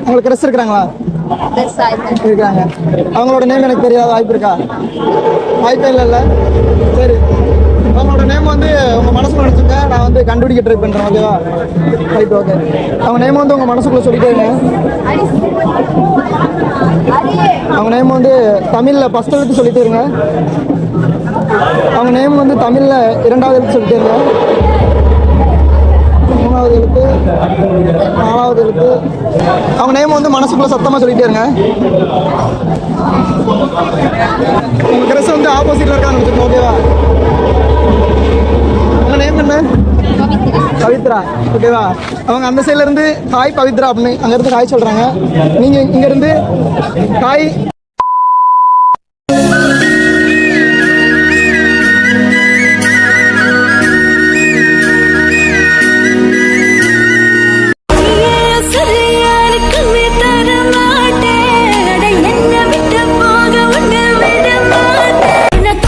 உங்களுக்கு க்ரெஸ் இருக்கிறாங்களா? இருக்காங்க. அவங்களோட நேம் எனக்கு தெரியாத வாய்ப்பு இருக்கா? வாய்ப்பே இல்லைல்ல. சரி, அவங்களோட நேம் வந்து உங்கள் மனசுக்குள்ள நினச்சிங்க, நான் வந்து கண்டுபிடிக்க ட்ரை பண்ணுறேன். ஓகேவா? Right, okay. அவங்க நேம் வந்து உங்கள் மனசுக்குள்ளே சொல்லிட்டே இருங்க. அவங்க நேம் வந்து தமிழில் ஃபஸ்ட் எழுத்து சொல்லிட்டே இருங்க. அவங்க நேம் வந்து தமிழில் 2வது எழுத்து சொல்லிட்டே இருங்க. 3வது எழுத்து, 4வது எழுத்து. அவங்க நேம் வந்து மனசுக்குள்ள சத்தமாக சொல்லிட்டே இருங்க. உங்கள் ட்ரெஸ் வந்து ஆப்போசிட்டில் இருக்கான்னு வச்சுக்கோங்க. ஓகேவா? உங்கள் நேம் என்ன? பவித்ரா. ஓகேவா? அவங்க அந்த சைட்லேருந்து ஹாய் பவித்ரா அப்படின்னு அங்கேருந்து ஹாய் சொல்கிறாங்க. நீங்கள் இங்கேருந்து ஹாய்